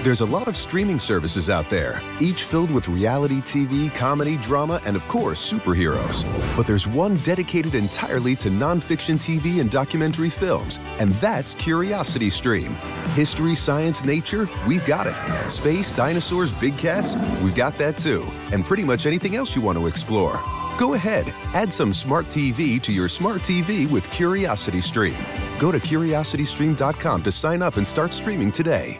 There's a lot of streaming services out there, each filled with reality TV, comedy, drama, and of course, superheroes. But there's one dedicated entirely to nonfiction TV and documentary films, and that's Curiosity Stream. History, science, nature, we've got it. Space, dinosaurs, big cats, we've got that too. And pretty much anything else you want to explore. Go ahead, add some smart TV to your smart TV with Curiosity Stream. Go to curiositystream.com to sign up and start streaming today.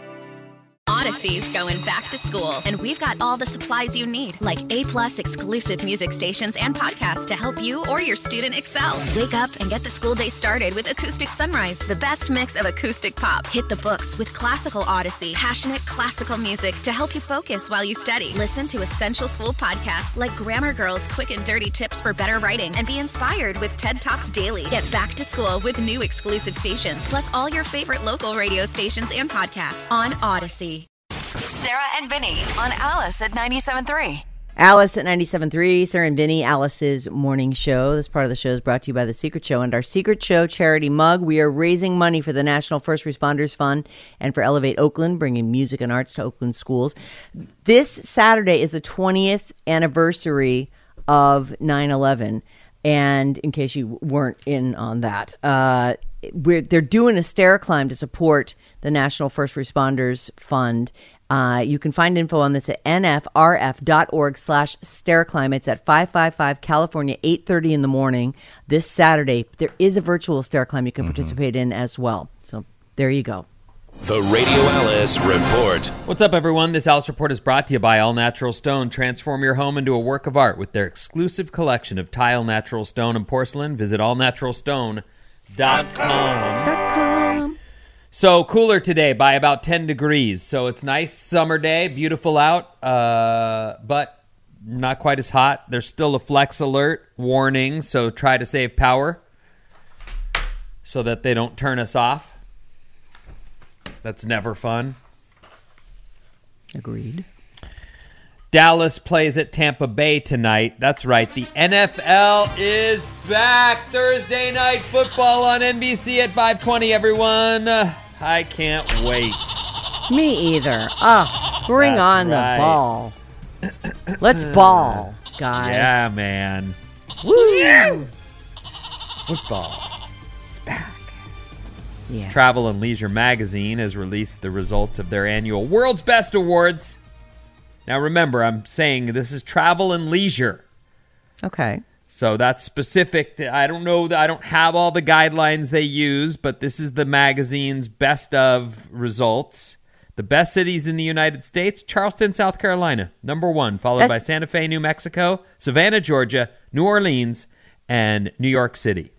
Odyssey's going back to school, and we've got all the supplies you need, like A+ exclusive music stations and podcasts to help you or your student excel. Wake up and get the school day started with Acoustic Sunrise, the best mix of acoustic pop. Hit the books with Classical Odyssey, passionate classical music to help you focus while you study. Listen to essential school podcasts like Grammar Girl's Quick and Dirty Tips for Better Writing, and be inspired with TED Talks Daily. Get back to school with new exclusive stations, plus all your favorite local radio stations and podcasts on Odyssey. Sarah and Vinny on Alice at 97.3. Alice at 97.3, Sarah and Vinny, Alice's morning show. This part of the show is brought to you by The Secret Show and our Secret Show charity mug. We are raising money for the National First Responders Fund and for Elevate Oakland, bringing music and arts to Oakland schools. This Saturday is the 20th anniversary of 9/11. And in case you weren't in on that, they're doing a stair climb to support the National First Responders Fund. You can find info on this at nfrf.org/stairclimb. It's at 555 California, 8:30 in the morning this Saturday. There is a virtual stair climb you can participate in as well. So there you go. The Radio Alice Report. What's up, everyone? This Alice Report is brought to you by All Natural Stone. Transform your home into a work of art with their exclusive collection of tile, natural stone, and porcelain. Visit allnaturalstone.com. So cooler today by about 10 degrees. So it's nice summer day, beautiful out, but not quite as hot. There's still a flex alert warning, so try to save power so that they don't turn us off. That's never fun. Agreed. Dallas plays at Tampa Bay tonight. That's right. The NFL is back. Thursday night football on NBC at 5:20, everyone. I can't wait. Me either. Bring That's on right. the ball. Let's ball, guys. Yeah, man. Woo! Football. It's back. Yeah. Travel and Leisure magazine has released the results of their annual World's Best Awards. Now remember, I'm saying this is Travel and Leisure. Okay. So that's specific. I don't know. I don't have all the guidelines they use, but this is the magazine's best of results. The best cities in the United States: Charleston, South Carolina, #1, followed by Santa Fe, New Mexico, Savannah, Georgia, New Orleans, and New York City.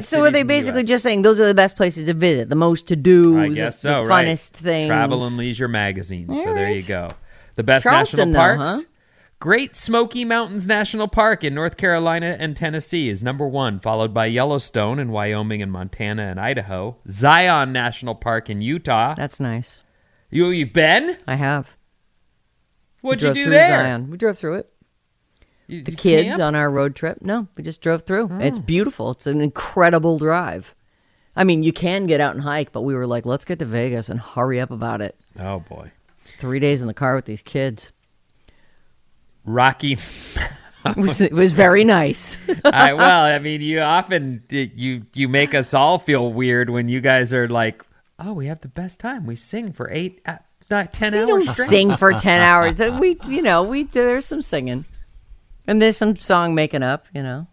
So are they basically just saying those are the best places to visit, the most to do, I guess the so, right. funnest things? Travel and Leisure magazine. All So there right. you go. The best Charleston, national though, parks. huh? Great Smoky Mountains National Park in North Carolina and Tennessee is #1, followed by Yellowstone in Wyoming and Montana and Idaho. Zion National Park in Utah. That's nice. You've been? I have. What'd We you drove do through there? Zion. We drove through it. You The kids camp? on our road trip. No, we just drove through. It's beautiful. It's an incredible drive. I mean, you can get out and hike, but we were like, let's get to Vegas and hurry up about it. Oh, boy. 3 days in the car with these kids. Rocky. It was very nice. I mean, you often you make us all feel weird when you guys are like, oh, we have the best time. We sing for 10 We hours don't straight. sing for 10 hours. There's some singing. And there's some song making up, I'm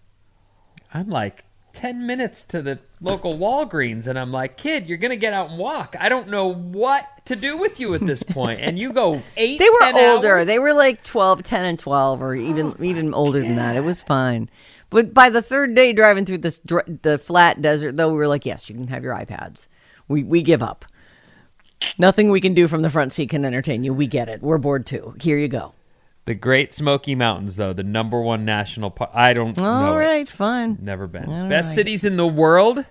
like 10 minutes to the local Walgreens, and I'm like, kid, you're going to get out and walk. I don't know what to do with you at this point. And you go 8, They were 10 older. hours? They were like 12, 10 and 12, or even older than that. It was fine. But by the third day driving through the flat desert, though, we were like, yes, you can have your iPads. We give up. Nothing we can do from the front seat can entertain you. We get it. We're bored too. Here you go. The Great Smoky Mountains, though, the #1 national park. I don't know. All it. right, fine. Never been. All Best right. cities in the world?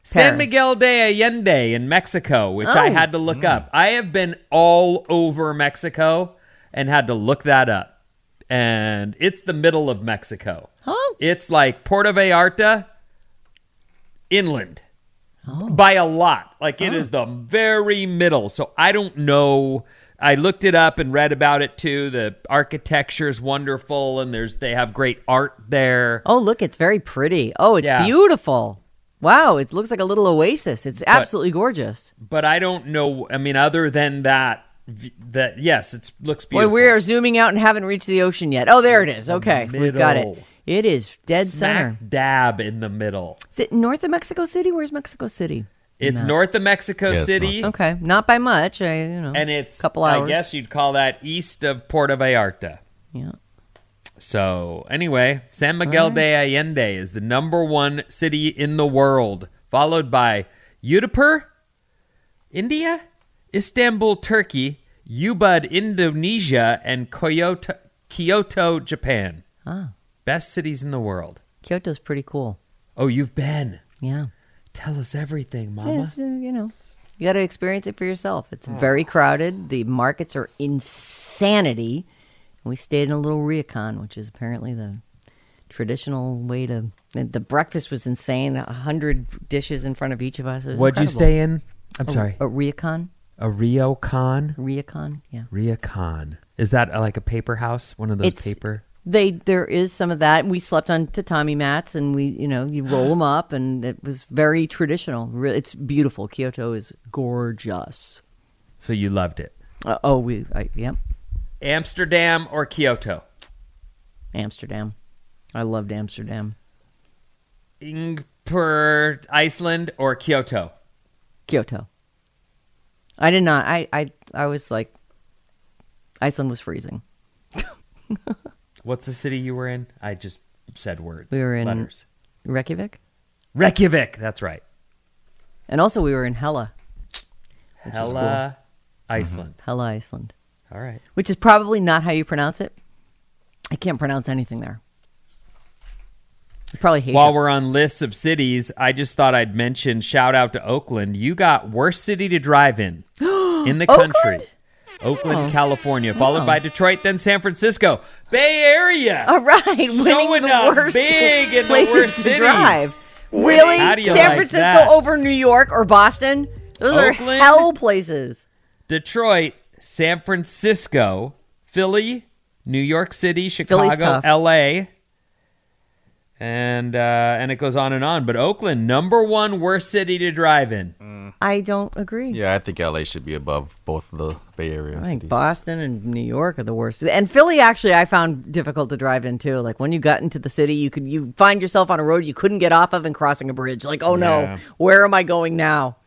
San Miguel de Allende in Mexico, which I had to look up. I have been all over Mexico and had to look that up. And it's the middle of Mexico. Huh? It's like Puerto Vallarta inland. by a lot. Like it is the very middle. So I don't know. I looked it up and read about it too. The architecture is wonderful, and they have great art there. Oh, look, it's very pretty. Oh, it's beautiful. Wow, it looks like a little oasis. It's absolutely gorgeous. But I don't know. I mean, other than that yes, it looks beautiful. Boy, we are zooming out and haven't reached the ocean yet. Oh, there it is. Okay, we've got it. It is dead center. Smack dab in the middle. Is it north of Mexico City? Where's Mexico City? It's north of Mexico City. Okay, not by much. And it's a couple hours. I guess you'd call that east of Puerto Vallarta. Yeah. So anyway, San Miguel de Allende is the number one city in the world, followed by Utapur, India, Istanbul, Turkey, Ubud, Indonesia, and Kyoto, Japan. Best cities in the world. Kyoto's pretty cool. Oh, you've been? Yeah. Tell us everything, Mama. It's, you got to experience it for yourself. It's very crowded. The markets are insanity. We stayed in a little ryokan, which is apparently the traditional way to... The breakfast was insane. 100 dishes in front of each of us. What'd you stay in? I'm sorry. A ryokan. A ryokan? Ryokan, yeah. Ryokan. Is that like a paper house? One of those paper... There is some of that. We slept on tatami mats, and you roll them up, and it was very traditional. It's beautiful. Kyoto is gorgeous. So you loved it. Yep. Amsterdam or Kyoto? Amsterdam. I loved Amsterdam. Ingpur, Iceland or Kyoto? Kyoto. I did not. I was like, Iceland was freezing. What's the city you were in? I just said words. We were in letters. Reykjavik. Reykjavik, that's right. And also we were in Hella. Hella, cool. Iceland. Hella, Iceland. All right. Which is probably not how you pronounce it. I can't pronounce anything there. You probably hate While we're on lists of cities, I just thought I'd mention, shout out to Oakland. You got worst city to drive in the country. Oakland, California, followed by Detroit, then San Francisco. Bay Area. All right. Showing up big in the worst to cities. Drive. Really? San Francisco over New York or Boston? Those Oakland, are hell places. Detroit, San Francisco, Philly, New York City, Chicago, L.A., and it goes on and on. But Oakland, number one worst city to drive in. I don't agree. Yeah, I think LA should be above both of the Bay Area cities. I think Boston and New York are the worst. And Philly, actually, I found difficult to drive in, too. Like, when you got into the city, you find yourself on a road you couldn't get off of and crossing a bridge. Like, oh, no, where am I going now?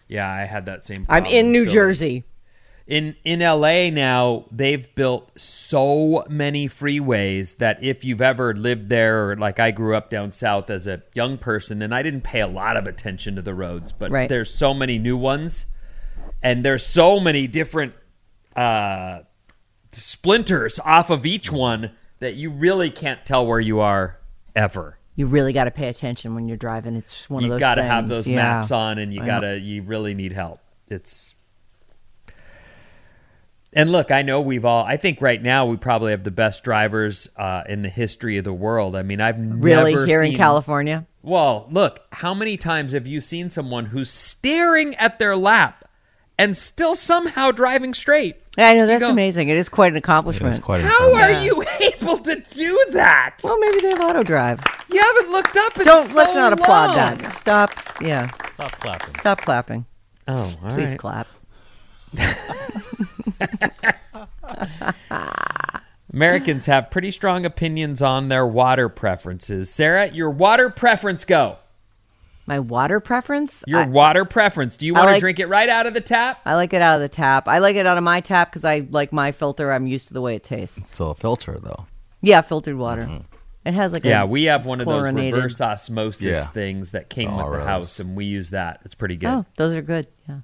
Yeah, I had that same problem. I'm in New Jersey. In LA now, they've built so many freeways that if you've ever lived there, or like I grew up down south as a young person, and I didn't pay a lot of attention to the roads, but there's so many new ones, and there's so many different splinters off of each one that you really can't tell where you are ever. You really got to pay attention when you're driving. It's one of those things. You got to have those maps on, and you really need help. And look, I know I think right now we probably have the best drivers in the history of the world. I mean, I've really never here seen, in California. Well, look, how many times have you seen someone who's staring at their lap and still somehow driving straight? Yeah, I know, that's amazing. It is quite an accomplishment. How are you able to do that? Well, maybe they have auto drive. You haven't looked up in Let's not applaud that. Stop. Yeah. Stop clapping. Stop clapping. Oh, all Please right. clap. Americans have pretty strong opinions on their water preferences. Sarah, your water preference, go. My water preference? Your water preference. Do you want to drink it right out of the tap? I like it out of the tap. I like it out of my tap because I like my filter. I'm used to the way it tastes. So a filter, though. Yeah, filtered water. Mm-hmm. It has like we have one of those reverse osmosis things that came with the house, and we use that. It's pretty good. Oh, those are good, yeah.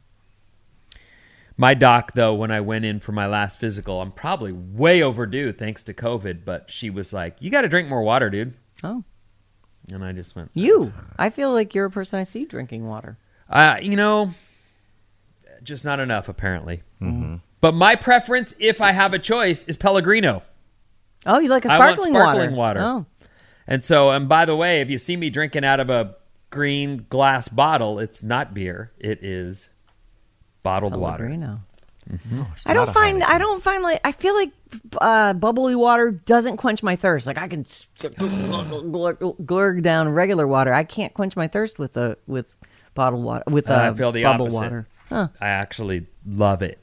My doc, though, when I went in for my last physical, I'm probably way overdue thanks to COVID, but she was like, you got to drink more water, dude. Oh. And I just went. I feel like you're a person I see drinking water. Just not enough, apparently. Mm-hmm. But my preference, if I have a choice, is Pellegrino. Oh, you like a sparkling water. water. Oh. And so, and by the way, if you see me drinking out of a green glass bottle, it's not beer. It is bottled water. Pellegrino. No, it's I not don't a find. Heineken. I don't find like. I feel like bubbly water doesn't quench my thirst. Like I can glurg down regular water. I can't quench my thirst with bottled water. With I feel the bubble opposite. water. Huh. I actually love it.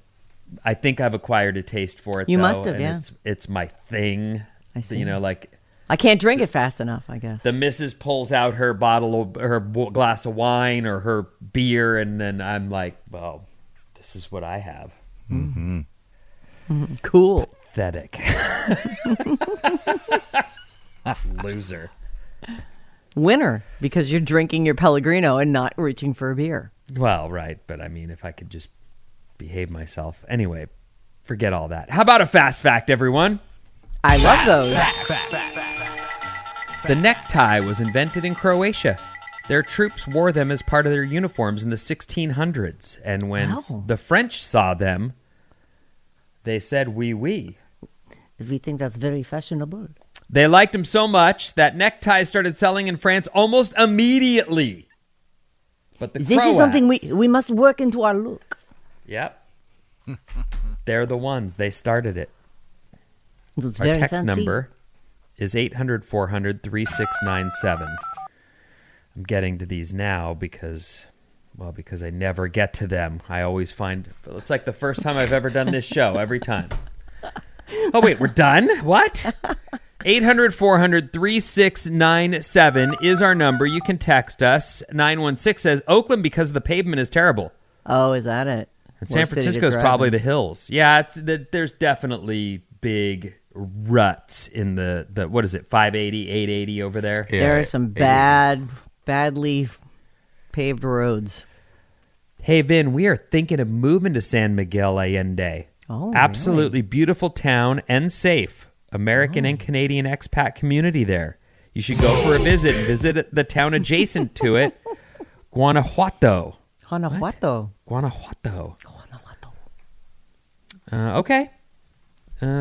I think I've acquired a taste for it. You though, must have, and yeah. It's my thing. I see. You know, like I can't drink it fast enough. I guess. the missus pulls out her glass of wine or her beer, and then I'm like, well, this is what I have. Cool. Pathetic. Loser. Winner, because you're drinking your Pellegrino and not reaching for a beer. Well, right, but I mean, if I could just behave myself. Anyway, forget all that. How about a fast fact, everyone? I love those. The necktie was invented in Croatia. Their troops wore them as part of their uniforms in the 1600s. And when Wow. the French saw them, they said, oui, oui. We think that's very fashionable. They liked them so much that neckties started selling in France almost immediately. But the This Croats, is something we must work into our look. Yep. They're the ones. They started it. It's Our very text fancy. number is 800-400-3697. I'm getting to these now because I never get to them. I always find it's like the first time I've ever done this show every time. Oh, wait, we're done? What? 800-400-3697 is our number. You can text us. 916 says, Oakland because the pavement is terrible. Oh, is that it? And San Worst city to Francisco is drive probably in. the hills. Yeah, there's definitely big ruts in the what is it, 580, 880 over there? Yeah, There are some badly paved roads. Hey, Vin, we are thinking of moving to San Miguel Allende. Oh, Absolutely beautiful town and safe. American and Canadian expat community there. You should go for a visit and visit the town adjacent to it, Guanajuato. Guanajuato. Guanajuato. Okay.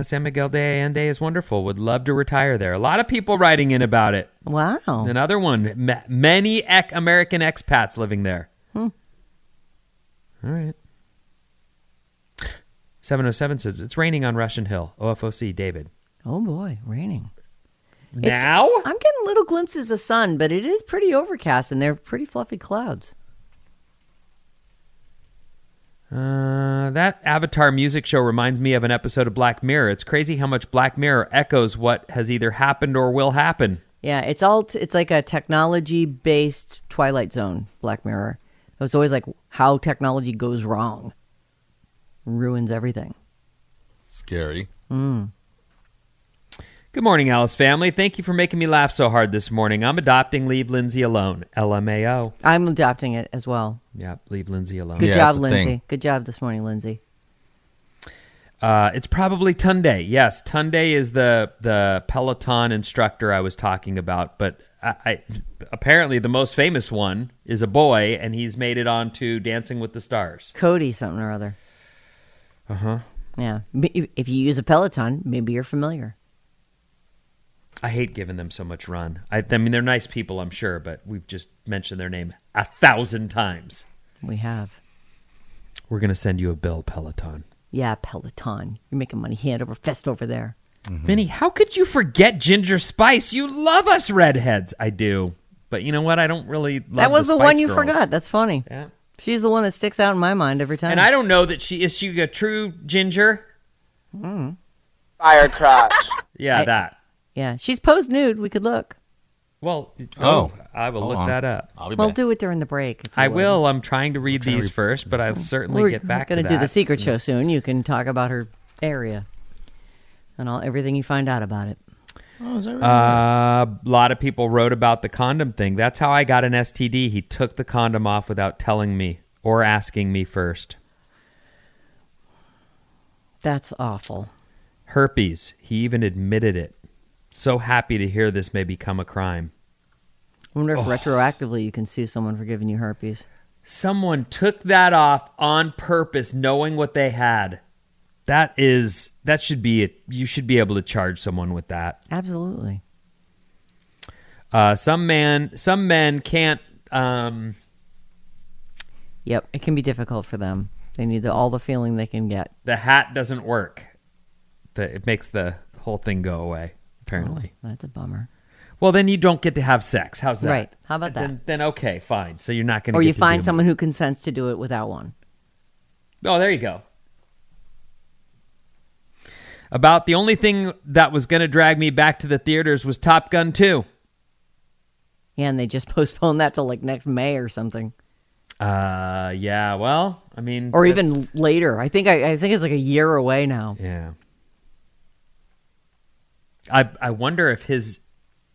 San Miguel de Allende is wonderful. Would love to retire there. A lot of people writing in about it. Wow. Another one. Many American expats living there. All right. 707 says, it's raining on Russian Hill. OFOC, David. Oh, boy. Raining. Now? I'm getting little glimpses of sun, but it is pretty overcast, and they're pretty fluffy clouds. That Avatar music show reminds me of an episode of Black Mirror. It's crazy how much Black Mirror echoes what has either happened or will happen. Yeah, it's like a technology-based Twilight Zone, Black Mirror. It's always like how technology goes wrong. Ruins everything. Scary. Good morning, Alice family. Thank you for making me laugh so hard this morning. I'm adopting Leave Lindsay Alone. LMAO. I'm adopting it as well. Yeah, Leave Lindsay Alone. Good Yeah, job, it's a Lindsay. thing. Good job this morning, Lindsay. It's probably Tunde. Yes, Tunde is the Peloton instructor I was talking about, but I apparently the most famous one is a boy, and he's made it on to Dancing with the Stars. Cody something or other. Uh-huh. Yeah. If you use a Peloton, maybe you're familiar. I hate giving them so much run. I mean, they're nice people, I'm sure, but we've just mentioned their name 1,000 times. We have. We're going to send you a bill, Peloton. Yeah, Peloton. You're making money hand over fist over there. Vinny, how could you forget Ginger Spice? You love us redheads. I do. But you know what? I don't really love That was the Spice one you Girls. forgot. That's funny. Yeah. She's the one that sticks out in my mind every time. And I don't know that is she a true ginger? Fire crotch. Yeah, that. Yeah, she's posed nude. We could look. Well, Oh. I will Hold look on. that up. I'll be We'll back. do it during the break. if you I would. will. I'm trying to read these first, but I'll certainly We're get back to going that. to do the secret show soon. You can talk about her area and everything you find out about it. Oh, is that right? A lot of people wrote about the condom thing. That's how I got an STD. He took the condom off without telling me or asking me first. That's awful. Herpes. He even admitted it. So happy to hear this may become a crime. I wonder if retroactively you can sue someone for giving you herpes. Someone took that off on purpose, knowing what they had. That should be it. You should be able to charge someone with that. Absolutely. Some men can't Yep, it can be difficult for them. They need all the feeling they can get. The hat doesn't work. It makes the whole thing go away, apparently. Oh, that's a bummer. Well, then you don't get to have sex. How's that? Right. How about that? Then okay, fine. So you're not going to. Or you find someone who consents to do it without one. Oh, there you go. About the only thing that was going to drag me back to the theaters was Top Gun 2. Yeah, and they just postponed that till like next May or something. Yeah. Well, I mean, or even later. I think it's like a year away now. Yeah. I wonder if his.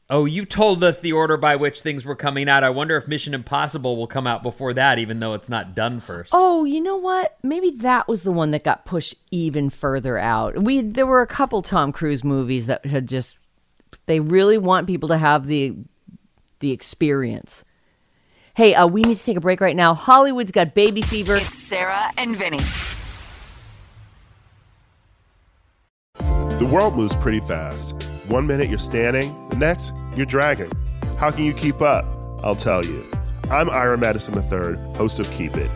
Oh, you told us the order by which things were coming out. I wonder if Mission Impossible will come out before that, even though it's not done first. Oh, you know what? Maybe that was the one that got pushed even further out. There were a couple Tom Cruise movies that had just. They really want people to have the experience. Hey, we need to take a break right now. Hollywood's got baby fever. It's Sarah and Vinny. The world moves pretty fast. 1 minute you're standing, the next you're dragging. How can you keep up? I'll tell you. I'm Ira Madison III, host of Keep It.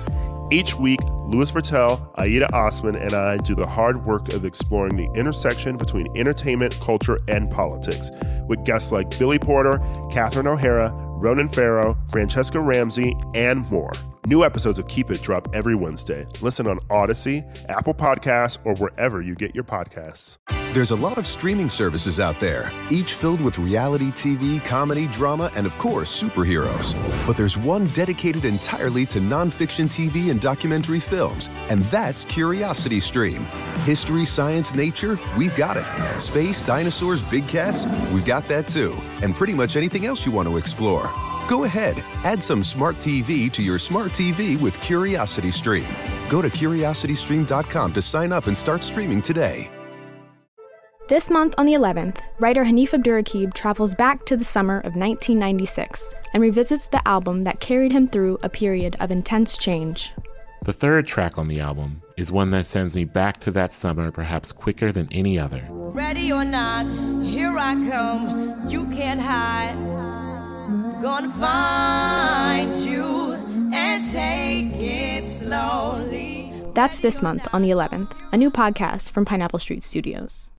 Each week, Louis Vertel, Aida Osman, and I do the hard work of exploring the intersection between entertainment, culture, and politics, with guests like Billy Porter, Catherine O'Hara, Ronan Farrow, Francesca Ramsey, and more. New episodes of Keep It drop every Wednesday. Listen on Odyssey, Apple Podcasts, or wherever you get your podcasts. There's a lot of streaming services out there, each filled with reality TV, comedy, drama, and of course, superheroes. But there's one dedicated entirely to nonfiction TV and documentary films, and that's Curiosity Stream. History, science, nature, we've got it. Space, dinosaurs, big cats, we've got that too. And pretty much anything else you want to explore. Go ahead, add some smart TV to your smart TV with Curiosity Stream. Go to curiositystream.com to sign up and start streaming today. This month on the 11th, writer Hanif Abdurraqib travels back to the summer of 1996 and revisits the album that carried him through a period of intense change. The third track on the album is one that sends me back to that summer perhaps quicker than any other. Ready or not, here I come, you can't hide. Gonna find you and take it slowly. That's this month on the 11th, a new podcast from Pineapple Street Studios.